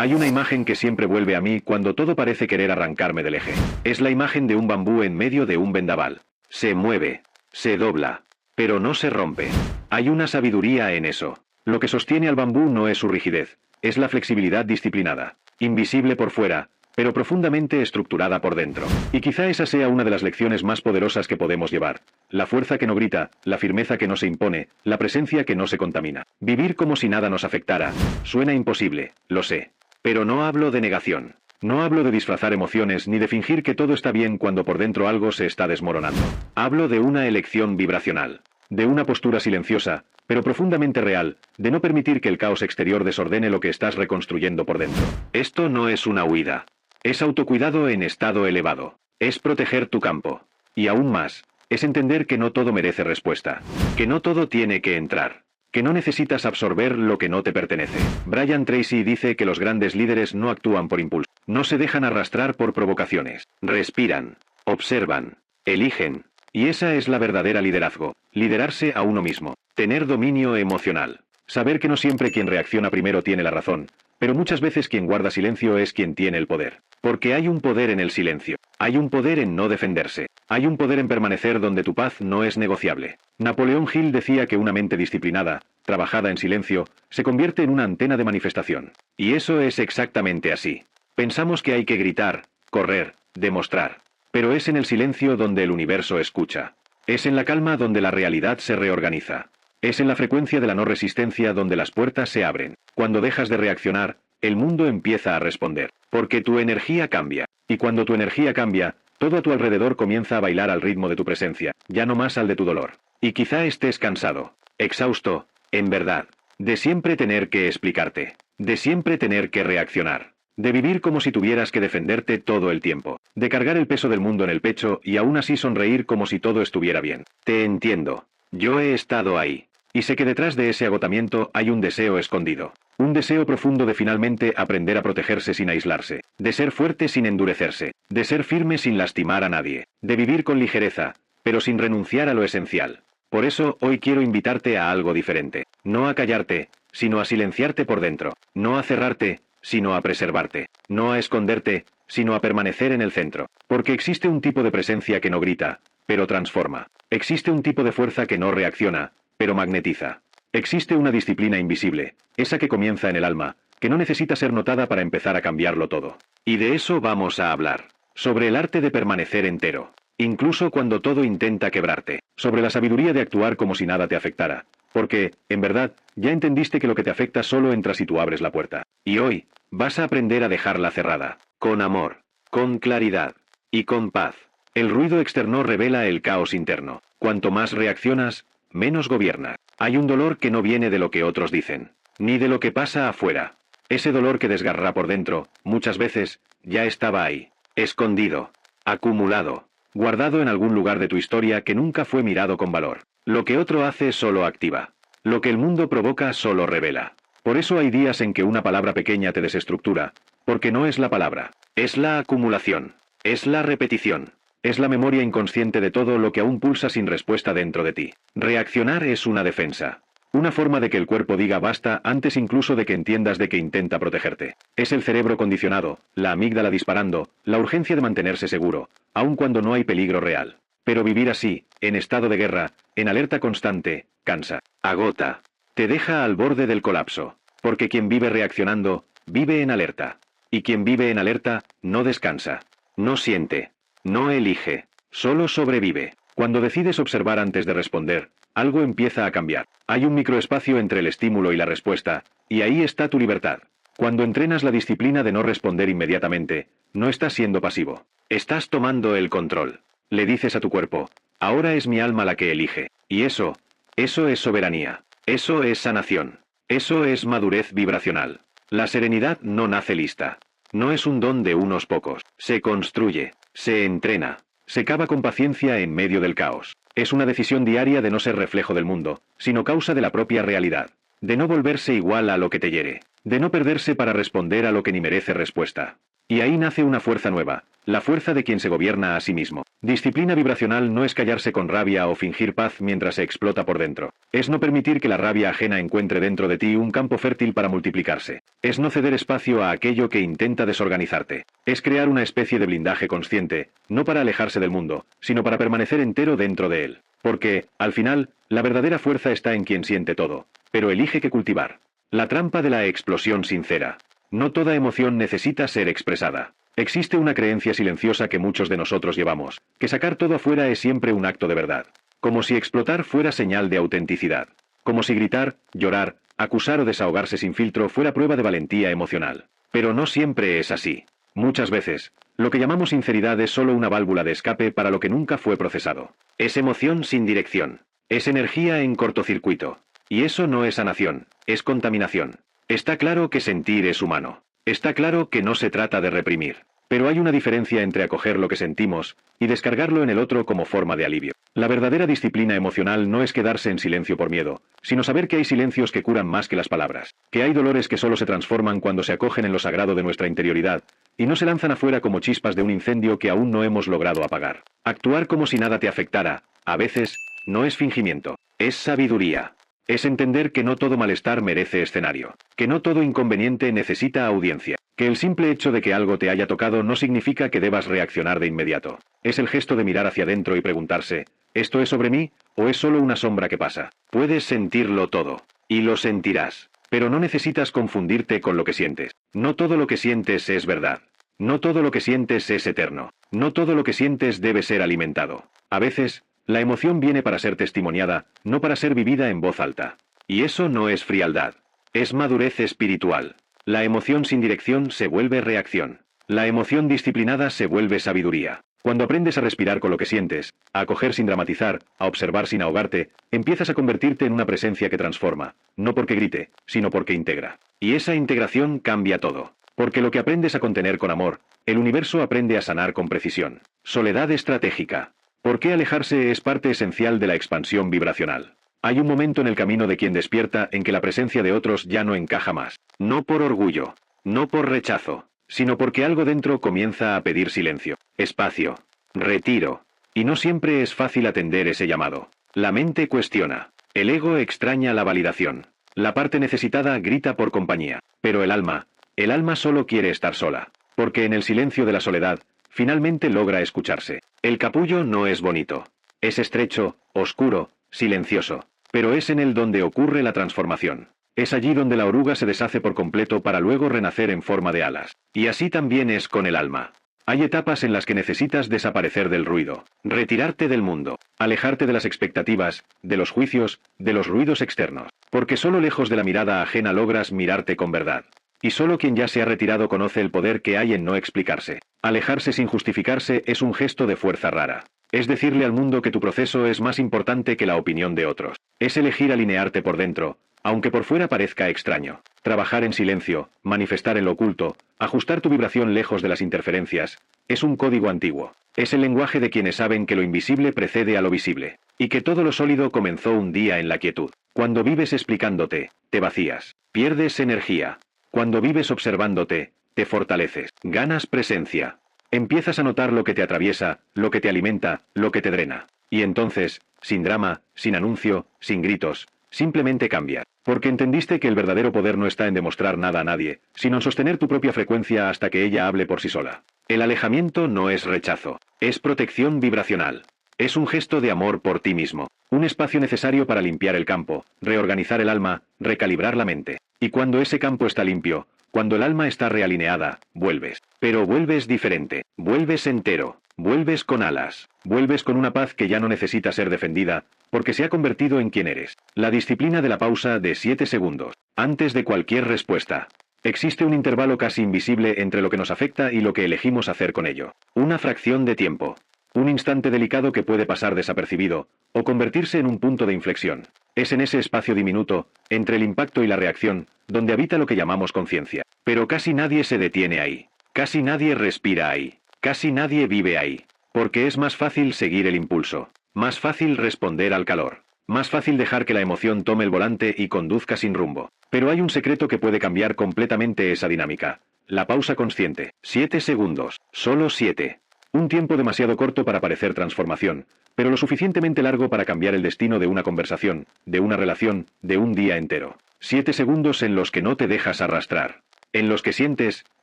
Hay una imagen que siempre vuelve a mí cuando todo parece querer arrancarme del eje. Es la imagen de un bambú en medio de un vendaval. Se mueve, se dobla, pero no se rompe. Hay una sabiduría en eso. Lo que sostiene al bambú no es su rigidez, es la flexibilidad disciplinada, invisible por fuera, pero profundamente estructurada por dentro. Y quizá esa sea una de las lecciones más poderosas que podemos llevar. La fuerza que no grita, la firmeza que no se impone, la presencia que no se contamina. Vivir como si nada nos afectara. Suena imposible, lo sé. Pero no hablo de negación. No hablo de disfrazar emociones ni de fingir que todo está bien cuando por dentro algo se está desmoronando. Hablo de una elección vibracional. De una postura silenciosa, pero profundamente real, de no permitir que el caos exterior desordene lo que estás reconstruyendo por dentro. Esto no es una huida. Es autocuidado en estado elevado. Es proteger tu campo. Y aún más, es entender que no todo merece respuesta. Que no todo tiene que entrar. Que no necesitas absorber lo que no te pertenece. Brian Tracy dice que los grandes líderes no actúan por impulso. No se dejan arrastrar por provocaciones. Respiran. Observan. Eligen. Y esa es la verdadera liderazgo. Liderarse a uno mismo. Tener dominio emocional. Saber que no siempre quien reacciona primero tiene la razón, pero muchas veces quien guarda silencio es quien tiene el poder. Porque hay un poder en el silencio. Hay un poder en no defenderse. Hay un poder en permanecer donde tu paz no es negociable. Napoleón Hill decía que una mente disciplinada, trabajada en silencio, se convierte en una antena de manifestación. Y eso es exactamente así. Pensamos que hay que gritar, correr, demostrar. Pero es en el silencio donde el universo escucha. Es en la calma donde la realidad se reorganiza. Es en la frecuencia de la no resistencia donde las puertas se abren. Cuando dejas de reaccionar, el mundo empieza a responder. Porque tu energía cambia. Y cuando tu energía cambia, todo a tu alrededor comienza a bailar al ritmo de tu presencia, ya no más al de tu dolor. Y quizá estés cansado, exhausto, en verdad, de siempre tener que explicarte, de siempre tener que reaccionar, de vivir como si tuvieras que defenderte todo el tiempo, de cargar el peso del mundo en el pecho y aún así sonreír como si todo estuviera bien. Te entiendo. Yo he estado ahí. Y sé que detrás de ese agotamiento hay un deseo escondido. Un deseo profundo de finalmente aprender a protegerse sin aislarse, de ser fuerte sin endurecerse, de ser firme sin lastimar a nadie, de vivir con ligereza, pero sin renunciar a lo esencial. Por eso hoy quiero invitarte a algo diferente. No a callarte, sino a silenciarte por dentro. No a cerrarte, sino a preservarte. No a esconderte, sino a permanecer en el centro. Porque existe un tipo de presencia que no grita, pero transforma. Existe un tipo de fuerza que no reacciona, pero magnetiza. Existe una disciplina invisible, esa que comienza en el alma, que no necesita ser notada para empezar a cambiarlo todo. Y de eso vamos a hablar. Sobre el arte de permanecer entero, incluso cuando todo intenta quebrarte. Sobre la sabiduría de actuar como si nada te afectara. Porque, en verdad, ya entendiste que lo que te afecta solo entra si tú abres la puerta. Y hoy, vas a aprender a dejarla cerrada. Con amor, con claridad y con paz. El ruido externo revela el caos interno. Cuanto más reaccionas, menos gobiernas. Hay un dolor que no viene de lo que otros dicen, ni de lo que pasa afuera. Ese dolor que desgarra por dentro, muchas veces, ya estaba ahí, escondido, acumulado, guardado en algún lugar de tu historia que nunca fue mirado con valor. Lo que otro hace solo activa. Lo que el mundo provoca solo revela. Por eso hay días en que una palabra pequeña te desestructura, porque no es la palabra, es la acumulación, es la repetición. Es la memoria inconsciente de todo lo que aún pulsa sin respuesta dentro de ti. Reaccionar es una defensa. Una forma de que el cuerpo diga basta antes incluso de que entiendas de que intenta protegerte. Es el cerebro condicionado, la amígdala disparando, la urgencia de mantenerse seguro, aun cuando no hay peligro real. Pero vivir así, en estado de guerra, en alerta constante, cansa, agota, te deja al borde del colapso. Porque quien vive reaccionando, vive en alerta. Y quien vive en alerta, no descansa, no siente. No elige, solo sobrevive. Cuando decides observar antes de responder, algo empieza a cambiar. Hay un microespacio entre el estímulo y la respuesta, y ahí está tu libertad. Cuando entrenas la disciplina de no responder inmediatamente, no estás siendo pasivo. Estás tomando el control. Le dices a tu cuerpo, ahora es mi alma la que elige. Y eso es soberanía. Eso es sanación. Eso es madurez vibracional. La serenidad no nace lista. No es un don de unos pocos. Se construye. Se entrena, se cava con paciencia en medio del caos. Es una decisión diaria de no ser reflejo del mundo, sino causa de la propia realidad. De no volverse igual a lo que te hiere. De no perderse para responder a lo que ni merece respuesta. Y ahí nace una fuerza nueva, la fuerza de quien se gobierna a sí mismo. Disciplina vibracional no es callarse con rabia o fingir paz mientras se explota por dentro. Es no permitir que la rabia ajena encuentre dentro de ti un campo fértil para multiplicarse. Es no ceder espacio a aquello que intenta desorganizarte. Es crear una especie de blindaje consciente, no para alejarse del mundo, sino para permanecer entero dentro de él. Porque, al final, la verdadera fuerza está en quien siente todo, pero elige qué cultivar. La trampa de la explosión sincera. No toda emoción necesita ser expresada. Existe una creencia silenciosa que muchos de nosotros llevamos, que sacar todo afuera es siempre un acto de verdad. Como si explotar fuera señal de autenticidad. Como si gritar, llorar, acusar o desahogarse sin filtro fuera prueba de valentía emocional. Pero no siempre es así. Muchas veces, lo que llamamos sinceridad es solo una válvula de escape para lo que nunca fue procesado. Es emoción sin dirección. Es energía en cortocircuito. Y eso no es sanación, es contaminación. Está claro que sentir es humano. Está claro que no se trata de reprimir. Pero hay una diferencia entre acoger lo que sentimos y descargarlo en el otro como forma de alivio. La verdadera disciplina emocional no es quedarse en silencio por miedo, sino saber que hay silencios que curan más que las palabras. Que hay dolores que solo se transforman cuando se acogen en lo sagrado de nuestra interioridad, y no se lanzan afuera como chispas de un incendio que aún no hemos logrado apagar. Actuar como si nada te afectara, a veces, no es fingimiento, es sabiduría. Es entender que no todo malestar merece escenario, que no todo inconveniente necesita audiencia, que el simple hecho de que algo te haya tocado no significa que debas reaccionar de inmediato. Es el gesto de mirar hacia adentro y preguntarse, ¿esto es sobre mí, o es solo una sombra que pasa? Puedes sentirlo todo, y lo sentirás, pero no necesitas confundirte con lo que sientes. No todo lo que sientes es verdad. No todo lo que sientes es eterno. No todo lo que sientes debe ser alimentado. A veces, la emoción viene para ser testimoniada, no para ser vivida en voz alta. Y eso no es frialdad. Es madurez espiritual. La emoción sin dirección se vuelve reacción. La emoción disciplinada se vuelve sabiduría. Cuando aprendes a respirar con lo que sientes, a acoger sin dramatizar, a observar sin ahogarte, empiezas a convertirte en una presencia que transforma, no porque grite, sino porque integra. Y esa integración cambia todo. Porque lo que aprendes a contener con amor, el universo aprende a sanar con precisión. Soledad estratégica. ¿Por qué alejarse es parte esencial de la expansión vibracional? Hay un momento en el camino de quien despierta en que la presencia de otros ya no encaja más. No por orgullo, no por rechazo, sino porque algo dentro comienza a pedir silencio, espacio, retiro. Y no siempre es fácil atender ese llamado. La mente cuestiona. El ego extraña la validación. La parte necesitada grita por compañía. Pero el alma solo quiere estar sola. Porque en el silencio de la soledad, finalmente logra escucharse. El capullo no es bonito. Es estrecho, oscuro, silencioso. Pero es en él donde ocurre la transformación. Es allí donde la oruga se deshace por completo para luego renacer en forma de alas. Y así también es con el alma. Hay etapas en las que necesitas desaparecer del ruido, retirarte del mundo, alejarte de las expectativas, de los juicios, de los ruidos externos. Porque solo lejos de la mirada ajena logras mirarte con verdad. Y solo quien ya se ha retirado conoce el poder que hay en no explicarse. Alejarse sin justificarse es un gesto de fuerza rara. Es decirle al mundo que tu proceso es más importante que la opinión de otros. Es elegir alinearte por dentro, aunque por fuera parezca extraño. Trabajar en silencio, manifestar en lo oculto, ajustar tu vibración lejos de las interferencias, es un código antiguo. Es el lenguaje de quienes saben que lo invisible precede a lo visible, y que todo lo sólido comenzó un día en la quietud. Cuando vives explicándote, te vacías, pierdes energía. Cuando vives observándote, te fortaleces, ganas presencia. Empiezas a notar lo que te atraviesa, lo que te alimenta, lo que te drena. Y entonces, sin drama, sin anuncio, sin gritos, simplemente cambias. Porque entendiste que el verdadero poder no está en demostrar nada a nadie, sino en sostener tu propia frecuencia hasta que ella hable por sí sola. El alejamiento no es rechazo, es protección vibracional. Es un gesto de amor por ti mismo. Un espacio necesario para limpiar el campo, reorganizar el alma, recalibrar la mente. Y cuando ese campo está limpio, cuando el alma está realineada, vuelves. Pero vuelves diferente, vuelves entero, vuelves con alas, vuelves con una paz que ya no necesita ser defendida, porque se ha convertido en quien eres. La disciplina de la pausa de 7 segundos, antes de cualquier respuesta. Existe un intervalo casi invisible entre lo que nos afecta y lo que elegimos hacer con ello. Una fracción de tiempo. Un instante delicado que puede pasar desapercibido, o convertirse en un punto de inflexión. Es en ese espacio diminuto, entre el impacto y la reacción, donde habita lo que llamamos conciencia. Pero casi nadie se detiene ahí. Casi nadie respira ahí. Casi nadie vive ahí. Porque es más fácil seguir el impulso. Más fácil responder al calor. Más fácil dejar que la emoción tome el volante y conduzca sin rumbo. Pero hay un secreto que puede cambiar completamente esa dinámica. La pausa consciente. 7 segundos. Solo 7. Un tiempo demasiado corto para parecer transformación, pero lo suficientemente largo para cambiar el destino de una conversación, de una relación, de un día entero. 7 segundos en los que no te dejas arrastrar. En los que sientes,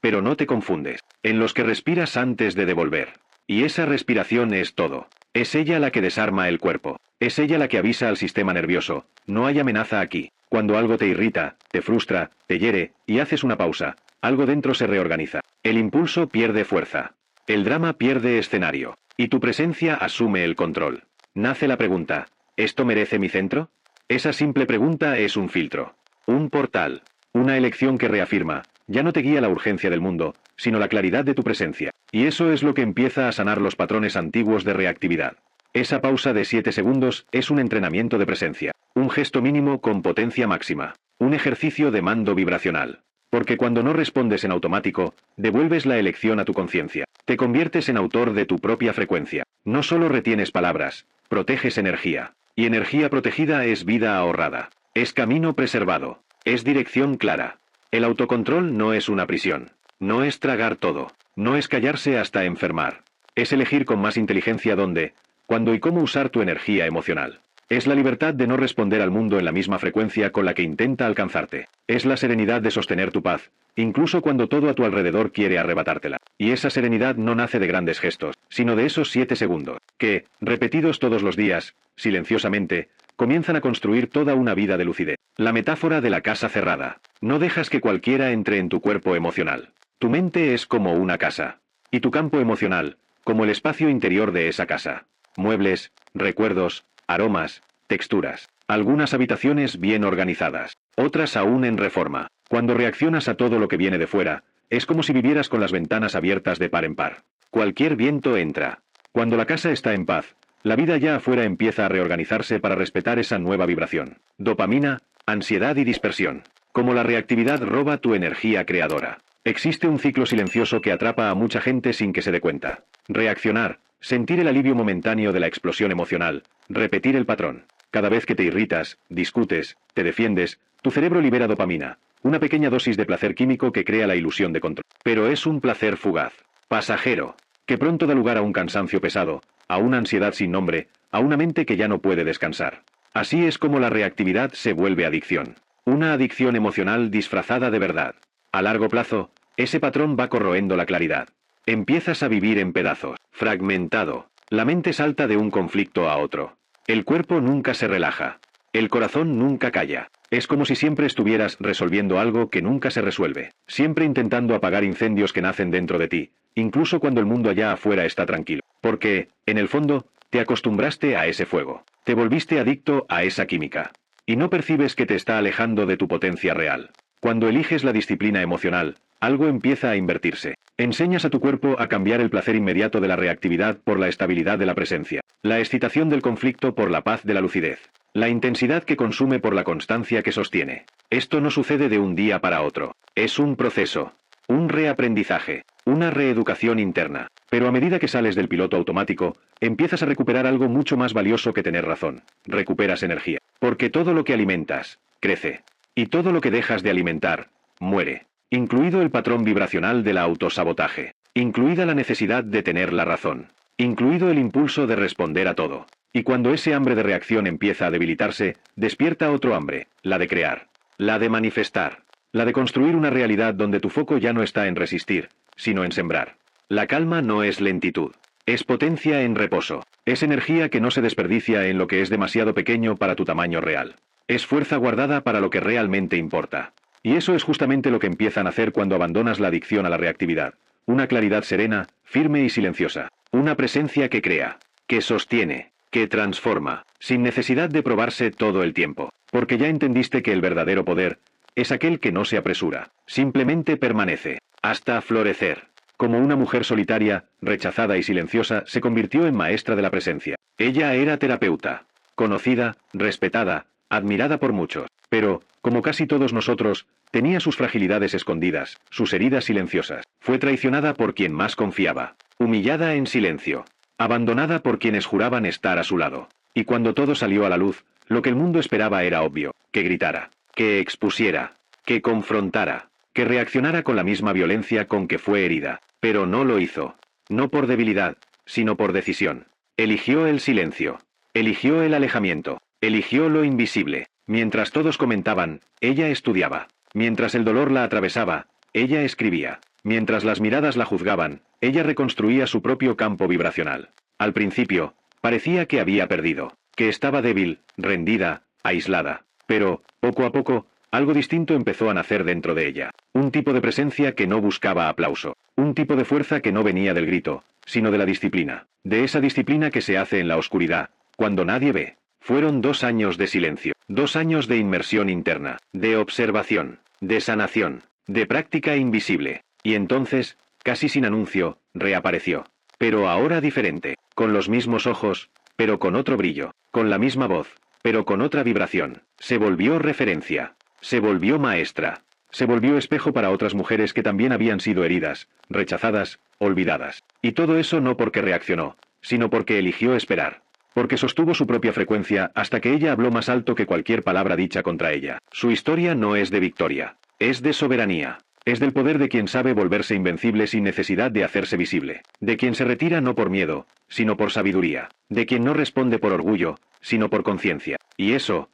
pero no te confundes. En los que respiras antes de devolver. Y esa respiración es todo. Es ella la que desarma el cuerpo. Es ella la que avisa al sistema nervioso. No hay amenaza aquí. Cuando algo te irrita, te frustra, te hiere, y haces una pausa, algo dentro se reorganiza. El impulso pierde fuerza. El drama pierde escenario. Y tu presencia asume el control. Nace la pregunta, ¿esto merece mi centro? Esa simple pregunta es un filtro. Un portal. Una elección que reafirma, ya no te guía la urgencia del mundo, sino la claridad de tu presencia. Y eso es lo que empieza a sanar los patrones antiguos de reactividad. Esa pausa de 7 segundos es un entrenamiento de presencia. Un gesto mínimo con potencia máxima. Un ejercicio de mando vibracional. Porque cuando no respondes en automático, devuelves la elección a tu conciencia. Te conviertes en autor de tu propia frecuencia. No solo retienes palabras, proteges energía. Y energía protegida es vida ahorrada. Es camino preservado. Es dirección clara. El autocontrol no es una prisión. No es tragar todo. No es callarse hasta enfermar. Es elegir con más inteligencia dónde, cuándo y cómo usar tu energía emocional. Es la libertad de no responder al mundo en la misma frecuencia con la que intenta alcanzarte. Es la serenidad de sostener tu paz, incluso cuando todo a tu alrededor quiere arrebatártela. Y esa serenidad no nace de grandes gestos, sino de esos 7 segundos, que, repetidos todos los días, silenciosamente, comienzan a construir toda una vida de lucidez. La metáfora de la casa cerrada. No dejas que cualquiera entre en tu cuerpo emocional. Tu mente es como una casa. Y tu campo emocional, como el espacio interior de esa casa. Muebles, recuerdos, aromas, texturas. Algunas habitaciones bien organizadas, otras aún en reforma. Cuando reaccionas a todo lo que viene de fuera, es como si vivieras con las ventanas abiertas de par en par. Cualquier viento entra. Cuando la casa está en paz, la vida allá afuera empieza a reorganizarse para respetar esa nueva vibración. Dopamina, ansiedad y dispersión. Como la reactividad roba tu energía creadora. Existe un ciclo silencioso que atrapa a mucha gente sin que se dé cuenta. Reaccionar, sentir el alivio momentáneo de la explosión emocional, repetir el patrón. Cada vez que te irritas, discutes, te defiendes, tu cerebro libera dopamina, una pequeña dosis de placer químico que crea la ilusión de control. Pero es un placer fugaz, pasajero, que pronto da lugar a un cansancio pesado, a una ansiedad sin nombre, a una mente que ya no puede descansar. Así es como la reactividad se vuelve adicción. Una adicción emocional disfrazada de verdad. A largo plazo, ese patrón va corroendo la claridad. Empiezas a vivir en pedazos, fragmentado. La mente salta de un conflicto a otro. El cuerpo nunca se relaja. El corazón nunca calla. Es como si siempre estuvieras resolviendo algo que nunca se resuelve. Siempre intentando apagar incendios que nacen dentro de ti, incluso cuando el mundo allá afuera está tranquilo. Porque, en el fondo, te acostumbraste a ese fuego. Te volviste adicto a esa química. Y no percibes que te está alejando de tu potencia real. Cuando eliges la disciplina emocional, algo empieza a invertirse. Enseñas a tu cuerpo a cambiar el placer inmediato de la reactividad por la estabilidad de la presencia. La excitación del conflicto por la paz de la lucidez. La intensidad que consume por la constancia que sostiene. Esto no sucede de un día para otro. Es un proceso. Un reaprendizaje. Una reeducación interna. Pero a medida que sales del piloto automático, empiezas a recuperar algo mucho más valioso que tener razón. Recuperas energía. Porque todo lo que alimentas, crece. Y todo lo que dejas de alimentar, muere. Incluido el patrón vibracional del autosabotaje. Incluida la necesidad de tener la razón. Incluido el impulso de responder a todo. Y cuando ese hambre de reacción empieza a debilitarse, despierta otro hambre, la de crear. La de manifestar. La de construir una realidad donde tu foco ya no está en resistir, sino en sembrar. La calma no es lentitud. Es potencia en reposo. Es energía que no se desperdicia en lo que es demasiado pequeño para tu tamaño real. Es fuerza guardada para lo que realmente importa. Y eso es justamente lo que empiezan a hacer cuando abandonas la adicción a la reactividad. Una claridad serena, firme y silenciosa. Una presencia que crea, que sostiene, que transforma, sin necesidad de probarse todo el tiempo. Porque ya entendiste que el verdadero poder es aquel que no se apresura. Simplemente permanece, hasta florecer. Como una mujer solitaria, rechazada y silenciosa, se convirtió en maestra de la presencia. Ella era terapeuta, conocida, respetada, admirada por muchos. Pero, como casi todos nosotros, tenía sus fragilidades escondidas, sus heridas silenciosas. Fue traicionada por quien más confiaba, humillada en silencio, abandonada por quienes juraban estar a su lado. Y cuando todo salió a la luz, Lo que el mundo esperaba era obvio, que gritara, que expusiera, que confrontara, que reaccionara con la misma violencia con que fue herida. Pero no lo hizo. No por debilidad, sino por decisión. Eligió el silencio. Eligió el alejamiento. Eligió lo invisible. Mientras todos comentaban, ella estudiaba. Mientras el dolor la atravesaba, ella escribía. Mientras las miradas la juzgaban, ella reconstruía su propio campo vibracional. Al principio, parecía que había perdido, que estaba débil, rendida, aislada. Pero, poco a poco, algo distinto empezó a nacer dentro de ella. Un tipo de presencia que no buscaba aplauso. Un tipo de fuerza que no venía del grito, sino de la disciplina. De esa disciplina que se hace en la oscuridad, cuando nadie ve. Fueron 2 años de silencio, 2 años de inmersión interna, de observación, de sanación, de práctica invisible. Y entonces, casi sin anuncio, reapareció. Pero ahora diferente, con los mismos ojos, pero con otro brillo, con la misma voz, pero con otra vibración. Se volvió referencia. Se volvió maestra. Se volvió espejo para otras mujeres que también habían sido heridas, rechazadas, olvidadas. Y todo eso no porque reaccionó, sino porque eligió esperar. Porque sostuvo su propia frecuencia hasta que ella habló más alto que cualquier palabra dicha contra ella. Su historia no es de victoria, es de soberanía. Es del poder de quien sabe volverse invencible sin necesidad de hacerse visible. De quien se retira no por miedo, sino por sabiduría. De quien no responde por orgullo, sino por conciencia. Y eso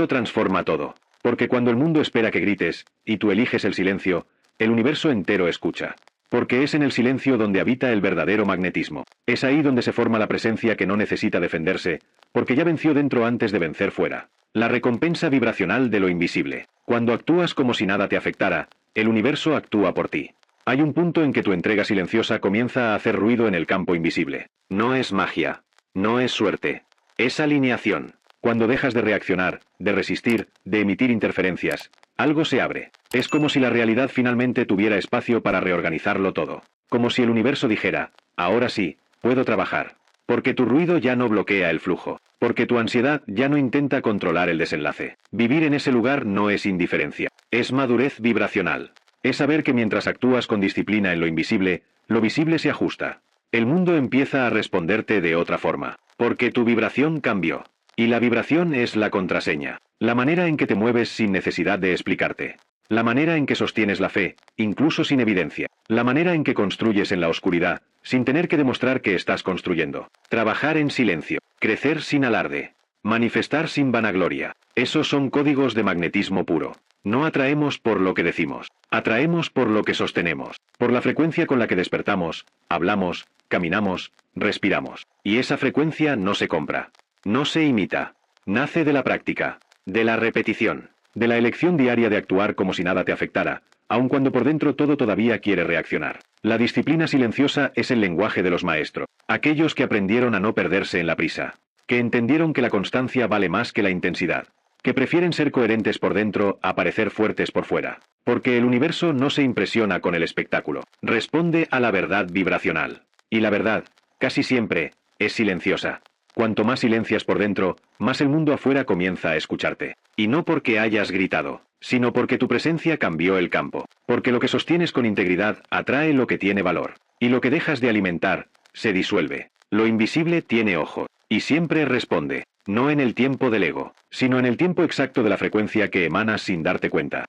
transforma todo. Porque cuando el mundo espera que grites, y tú eliges el silencio, el universo entero escucha. Porque es en el silencio donde habita el verdadero magnetismo. Es ahí donde se forma la presencia que no necesita defenderse, porque ya venció dentro antes de vencer fuera. La recompensa vibracional de lo invisible. Cuando actúas como si nada te afectara, el universo actúa por ti. Hay un punto en que tu entrega silenciosa comienza a hacer ruido en el campo invisible. No es magia. No es suerte. Es alineación. Cuando dejas de reaccionar, de resistir, de emitir interferencias, algo se abre. Es como si la realidad finalmente tuviera espacio para reorganizarlo todo. Como si el universo dijera, ahora sí, puedo trabajar. Porque tu ruido ya no bloquea el flujo. Porque tu ansiedad ya no intenta controlar el desenlace. Vivir en ese lugar no es indiferencia. Es madurez vibracional. Es saber que mientras actúas con disciplina en lo invisible, lo visible se ajusta. El mundo empieza a responderte de otra forma. Porque tu vibración cambió. Y la vibración es la contraseña. La manera en que te mueves sin necesidad de explicarte. La manera en que sostienes la fe, incluso sin evidencia. La manera en que construyes en la oscuridad, sin tener que demostrar que estás construyendo. Trabajar en silencio. Crecer sin alarde. Manifestar sin vanagloria. Esos son códigos de magnetismo puro. No atraemos por lo que decimos. Atraemos por lo que sostenemos. Por la frecuencia con la que despertamos, hablamos, caminamos, respiramos. Y esa frecuencia no se compra. No se imita. Nace de la práctica. De la repetición. De la elección diaria de actuar como si nada te afectara, aun cuando por dentro todo todavía quiere reaccionar. La disciplina silenciosa es el lenguaje de los maestros. Aquellos que aprendieron a no perderse en la prisa. Que entendieron que la constancia vale más que la intensidad. Que prefieren ser coherentes por dentro a parecer fuertes por fuera. Porque el universo no se impresiona con el espectáculo. Responde a la verdad vibracional. Y la verdad, casi siempre, es silenciosa. Cuanto más silencias por dentro, más el mundo afuera comienza a escucharte. Y no porque hayas gritado, sino porque tu presencia cambió el campo. Porque lo que sostienes con integridad atrae lo que tiene valor. Y lo que dejas de alimentar, se disuelve. Lo invisible tiene ojo. Y siempre responde. No en el tiempo del ego, sino en el tiempo exacto de la frecuencia que emanas sin darte cuenta.